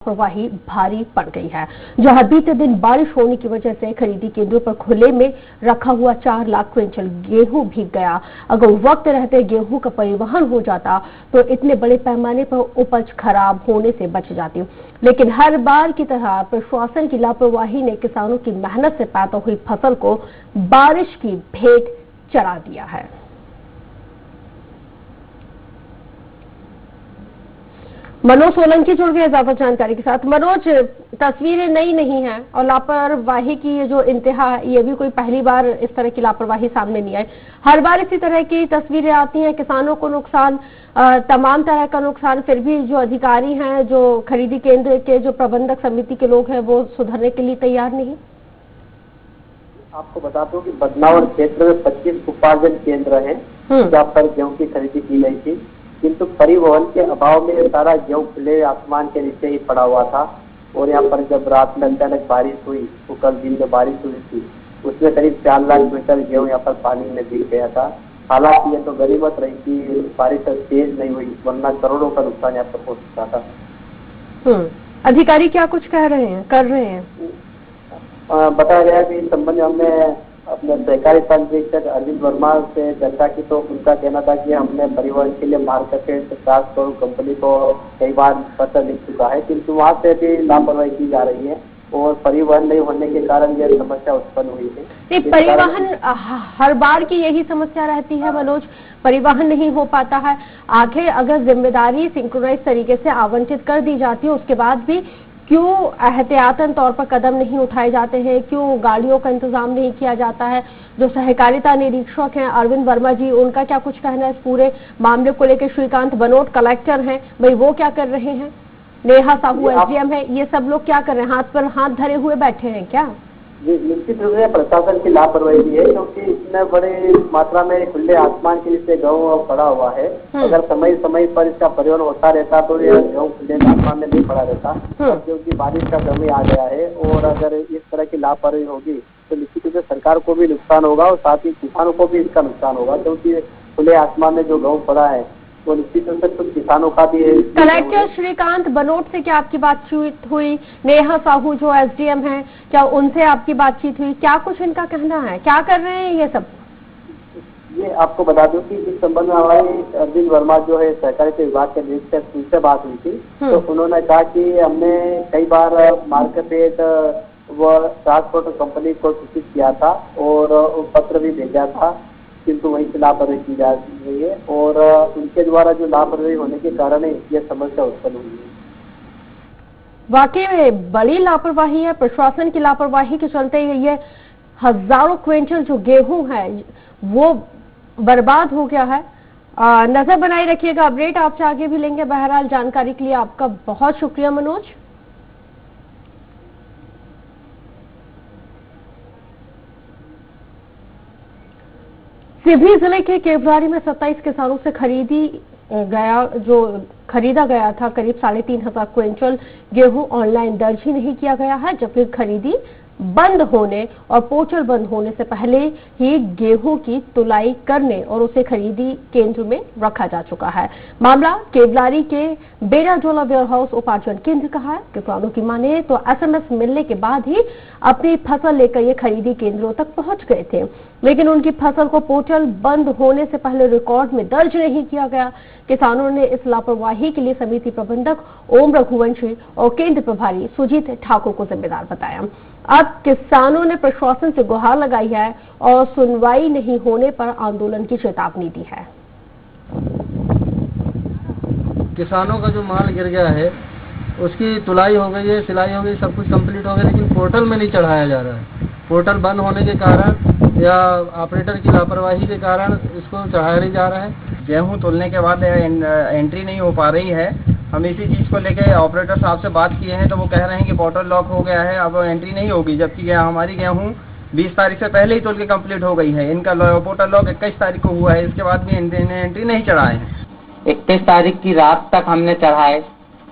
लापरवाही भारी पड़ गई है, जहां बीते दिन बारिश होने की वजह से खरीदी केंद्रों पर खुले में रखा हुआ 4 लाख क्विंटल गेहूं भीग गया। अगर वक्त रहते गेहूं का परिवहन हो जाता तो इतने बड़े पैमाने पर उपज खराब होने से बच जाती, लेकिन हर बार की तरह प्रशासन की लापरवाही ने किसानों की मेहनत से पैदा हुई फसल को बारिश की भेंट चढ़ा दिया है। मनोज सोलंकी जुड़ गए ज्यादा जानकारी के साथ। मनोज, तस्वीरें नई नहीं है और लापरवाही की ये जो इंतहा है, ये भी कोई पहली बार इस तरह की लापरवाही सामने नहीं आई। हर बार इसी तरह की तस्वीरें आती हैं, किसानों को नुकसान, तमाम तरह का नुकसान, फिर भी जो अधिकारी हैं, जो खरीदी केंद्र के जो प्रबंधक समिति के लोग हैं, वो सुधरने के लिए तैयार नहीं। आपको बता दूं कि बदनावर क्षेत्र में 25 उपार्जन केंद्र हैं जहाँ पर गेहूं की खरीदी की गई थी, किंतु परिवहन के अभाव में सारा गेहूं खुले आसमान के नीचे ही पड़ा हुआ था। और यहाँ पर जब रात में अचानक बारिश हुई, तो कल दिन में बारिश हुई थी, उसमें करीब 4 लाख क्विंटल गेहूं यहाँ पर पानी में भीग गया था। हालांकि ये तो गनीमत रही कि बारिश तेज नहीं हुई, वरना करोड़ों का नुकसान यहाँ पर हो सकता था। अधिकारी क्या कुछ कह रहे हैं, कर रहे हैं? बताया गया कि इस संबंध में हमने अपने सहकारिता निरीक्षक अरविंद वर्मा से चर्चा की, तो उनका कहना था कि हमने परिवहन के लिए मार्केट ट्रांसपोर्ट कंपनी को कई बार पत्र लिख चुका है, किंतु वहाँ से भी लापरवाही की जा रही है और परिवहन नहीं होने के कारण यह समस्या उत्पन्न हुई है। परिवहन हर बार की यही समस्या रहती है मनोज, परिवहन नहीं हो पाता है। आखिर अगर जिम्मेदारी सिंक्रोनाइज तरीके से आवंटित कर दी जाती है, उसके बाद भी क्यों एहतियातन तौर पर कदम नहीं उठाए जाते हैं, क्यों गाड़ियों का इंतजाम नहीं किया जाता है? जो सहकारिता निरीक्षक हैं अरविंद वर्मा जी, उनका क्या कुछ कहना है इस पूरे मामले को लेकर? श्रीकांत बनोट कलेक्टर हैं, भाई वो क्या कर रहे हैं? नेहा साहू एसडीएम है, ये सब लोग क्या कर रहे हैं? हाथ पर हाथ धरे हुए बैठे हैं क्या? निश्चित रूप से प्रशासन की लापरवाही भी है, क्योंकि इतने बड़े मात्रा में खुले आसमान के नीचे गेहूं पड़ा हुआ है। अगर समय समय पर इसका परिवहन होता रहता तो ये गेहूं खुले आसमान में नहीं पड़ा रहता, क्योंकि बारिश का समय आ गया है। और अगर इस तरह की लापरवाही होगी तो निश्चित रूप से सरकार को भी नुकसान होगा और साथ ही किसानों को भी इसका नुकसान होगा, क्योंकि खुले आसमान में जो गेहूं पड़ा है वो निश्चित रूप से कुछ किसानों का भी है। कलेक्टर श्रीकांत बनोट से क्या आपकी बातचीत हुई? नेहा साहू जो एसडीएम हैं, क्या उनसे आपकी बातचीत हुई? क्या कुछ इनका कहना है, क्या कर रहे हैं ये सब? ये आपको बता दूं कि इस संबंध में हमारे अरविंद वर्मा जो है सहकारिता विभाग के निरीक्षक, उनसे बात हुई थी, तो उन्होंने कहा कि हमने कई बार मार्केट व ट्रांसपोर्ट कंपनी को सूचित किया था और पत्र भी भेजा था, किंतु वहीं से लापरवाही की जा रही है और उनके द्वारा जो लापरवाही होने के कारण ये समस्या उत्पन्न हुई है। वाकई में बड़ी लापरवाही है, प्रशासन की लापरवाही के चलते ये हजारों क्विंटल जो गेहूं है वो बर्बाद हो गया है। नजर बनाए रखिएगा, अपडेट आपसे आगे भी लेंगे। बहरहाल जानकारी के लिए आपका बहुत शुक्रिया मनोज। सिवनी जिले के केवलारी में 27 किसानों से खरीदा गया था करीब 3,500 क्विंटल गेहूं ऑनलाइन दर्ज ही नहीं किया गया है, जबकि खरीदी बंद होने और पोर्टल बंद होने से पहले ही गेहूं की तुलाई करने और उसे खरीदी केंद्र में रखा जा चुका है। मामला केवलारी के बेराजोला वेयरहाउस उपार्जन केंद्र का है। किसानों की माने तो एसएमएस मिलने के बाद ही अपनी फसल लेकर ये खरीदी केंद्रों तक पहुंच गए थे, लेकिन उनकी फसल को पोर्टल बंद होने से पहले रिकॉर्ड में दर्ज नहीं किया गया। किसानों ने इस लापरवाही के लिए समिति प्रबंधक ओम रघुवंशी और केंद्र प्रभारी सुजीत ठाकुर को जिम्मेदार बताया। अब किसानों ने प्रशासन से गुहार लगाई है और सुनवाई नहीं होने पर आंदोलन की चेतावनी दी है। किसानों का जो माल गिर गया है उसकी तुलाई हो गई है, सिलाई हो गई, सब कुछ कंप्लीट हो गया, लेकिन पोर्टल में नहीं चढ़ाया जा रहा है। पोर्टल बंद होने के कारण या ऑपरेटर की लापरवाही के कारण इसको चढ़ाया नहीं जा रहा है। गेहूं तोलने के बाद एंट्री नहीं हो पा रही है। हम इसी चीज़ को लेके ऑपरेटर साहब से बात किए हैं, तो वो कह रहे हैं कि पोर्टल लॉक हो गया है, अब एंट्री नहीं होगी, जबकि हमारी गेहूं 20 तारीख से पहले ही तोल के कंप्लीट हो गई है। इनका पोर्टल लॉक 21 तारीख को हुआ है, इसके बाद भी एंट्री नहीं चढ़ाए हैं। 21 तारीख की रात तक हमने चढ़ाए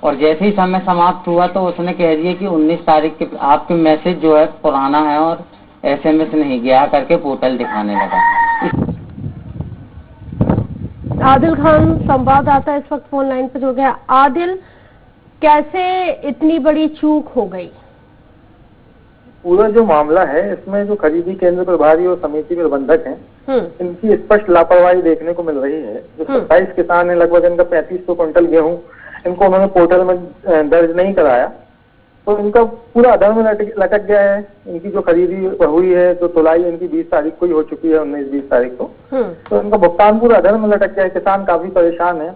और जैसे ही समय समाप्त हुआ तो उसने कह दिया कि 19 तारीख के आपके मैसेज जो है पुराना है और एसएमएस नहीं गया करके पोर्टल दिखाने लगा। आदिल खान संवाददाता इस वक्त फोन लाइन पर जुड़ गया। आदिल, कैसे इतनी बड़ी चूक हो गई? पूरा जो मामला है इसमें जो खरीदी केंद्र प्रभारी और समिति प्रबंधक हैं, इनकी स्पष्ट लापरवाही देखने को मिल रही है। जो 27 किसान है, लगभग इनका 3500 क्विंटल गेहूं इनको उन्होंने पोर्टल में दर्ज नहीं कराया, तो इनका पूरा अधर्म लटक गया है। इनकी जो खरीदी हुई है, जो तुलाई इनकी 20 तारीख को ही हो चुकी है, 19-20 तारीख को, तो इनका भुगतान पूरा अधर्म में लटक गया है। किसान काफी परेशान है।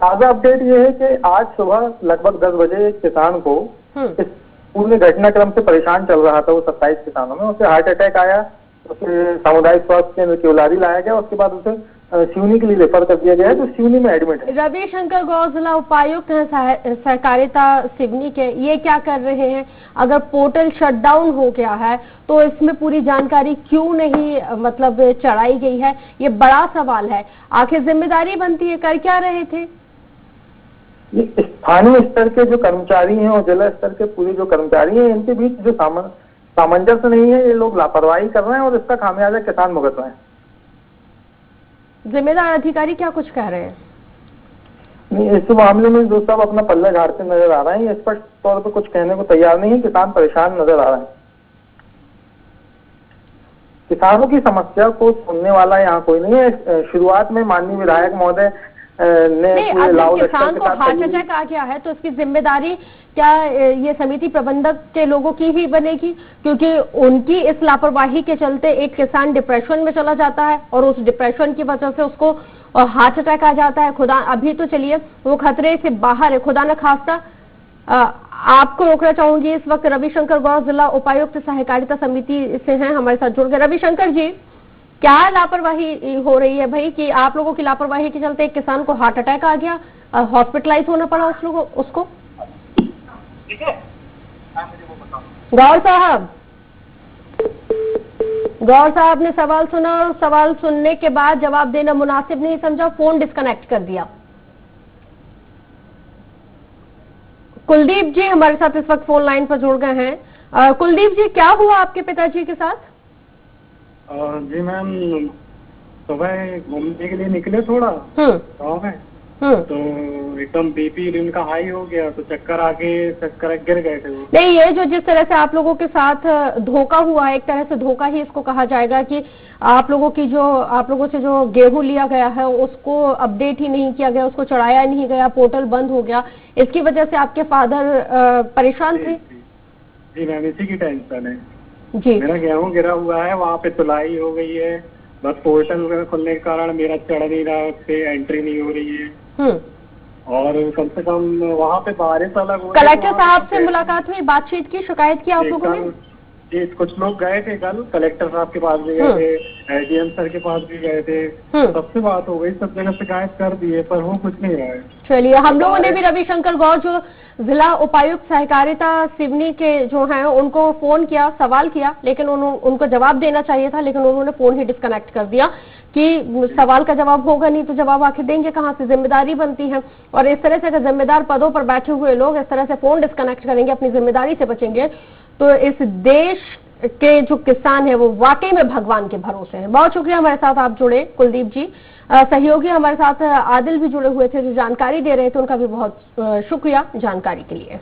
ताजा अपडेट ये है कि आज सुबह लगभग 10 बजे एक किसान को इस पूरे घटनाक्रम से परेशान चल रहा था, वो 27 किसानों में, उसे हार्ट अटैक आया, उसे सामुदायिक स्वास्थ्य केंद्र केवलारी लाया गया, उसके बाद उसे सिवनी के लिए रेफर कर दिया गया है, तो सिवनी में एडमिट है। रविशंकर गौर जिला उपायुक्त हैं सहकारिता सिवनी के, ये क्या कर रहे हैं? अगर पोर्टल शटडाउन हो गया है तो इसमें पूरी जानकारी क्यों नहीं मतलब चढ़ाई गई है? ये बड़ा सवाल है। आखिर जिम्मेदारी बनती है, कर क्या रहे थे? ये स्थानीय स्तर के जो कर्मचारी हैं और जिला स्तर के पूरे जो कर्मचारी हैं, इनके बीच जो सामंजस्य नहीं है, ये लोग लापरवाही कर रहे हैं और इसका खामियाजा किसान भुगत रहे हैं। जिम्मेदार अधिकारी क्या कुछ कह रहे हैं? नहीं, इस मामले में जो सब अपना पल्ला झाड़ते नजर आ रहे हैं, ये स्पष्ट तौर पर कुछ कहने को तैयार नहीं है। किसान परेशान नजर आ रहे हैं। किसानों की समस्या को सुनने वाला यहाँ कोई नहीं है। शुरुआत में माननीय विधायक महोदय ने किसान को हार्ट अटैक आ गया है तो इसकी जिम्मेदारी क्या ये समिति प्रबंधक के लोगों की ही बनेगी? क्योंकि उनकी इस लापरवाही के चलते एक किसान डिप्रेशन में चला जाता है और उस डिप्रेशन की वजह से उसको हार्ट अटैक आ जाता है। खुदा, अभी तो चलिए वो खतरे से बाहर है, खुदा न खास्ता। आपको रोकना चाहूंगी इस वक्त रविशंकर गौर जिला उपायुक्त सहकारिता समिति से हैं, हमारे साथ जुड़ गए। रविशंकर जी, क्या लापरवाही हो रही है भाई कि आप लोगों की लापरवाही के चलते एक किसान को हार्ट अटैक आ गया, हॉस्पिटलाइज होना पड़ा उसको? गौर साहब ने सवाल सुना और सवाल सुनने के बाद जवाब देना मुनासिब नहीं समझा, फोन डिस्कनेक्ट कर दिया। कुलदीप जी हमारे साथ इस वक्त फोन लाइन पर जुड़ गए हैं। कुलदीप जी, क्या हुआ आपके पिताजी के साथ? जी मैम, सुबह घूमने के लिए निकले थोड़ा गाँव में, तो एकदम बीपी इनका हाई हो गया, तो चक्कर गिर गए थे वो। नहीं, ये जो जिस तरह से आप लोगों के साथ धोखा हुआ है, एक तरह से धोखा ही इसको कहा जाएगा कि आप लोगों से जो गेहूं लिया गया है उसको अपडेट ही नहीं किया गया, उसको चढ़ाया नहीं गया, पोर्टल बंद हो गया, इसकी वजह से आपके फादर परेशान थे। जी मैम, इसी की टेंशन है जी। मेरा गेहूं गिरा हुआ है, वहाँ पे तुलाई हो गई है, बस पोर्टल खुलने के कारण मेरा चढ़ नहीं रहा, उससे एंट्री नहीं हो रही है, और कम से कम वहाँ पे बारिश अलग हो। कलेक्टर साहब से मुलाकात हुई, बातचीत की, शिकायत की आप लोगों ने? जी, कुछ लोग गए थे कल, कलेक्टर साहब के पास भी गए थे, एडीएम सर के पास भी गए थे, सबसे बात हो गई, सब जगह शिकायत कर दी है, पर वो कुछ नहीं रहा है। चलिए, हम लोगों ने भी रविशंकर गौर जो जिला उपायुक्त सहकारिता सिवनी के जो हैं उनको फोन किया, सवाल किया, लेकिन उनको जवाब देना चाहिए था, लेकिन उन्होंने फोन ही डिस्कनेक्ट कर दिया कि सवाल का जवाब होगा नहीं तो जवाब आखिर देंगे कहाँ से? जिम्मेदारी बनती है। और इस तरह से अगर जिम्मेदार पदों पर बैठे हुए लोग इस तरह से फोन डिस्कनेक्ट करेंगे, अपनी जिम्मेदारी से बचेंगे, तो इस देश के जो किसान है वो वाकई में भगवान के भरोसे हैं। बहुत शुक्रिया, हमारे साथ आप जुड़े कुलदीप जी। सहयोगी हमारे साथ आदिल भी जुड़े हुए थे जो जानकारी दे रहे थे, उनका भी बहुत शुक्रिया जानकारी के लिए।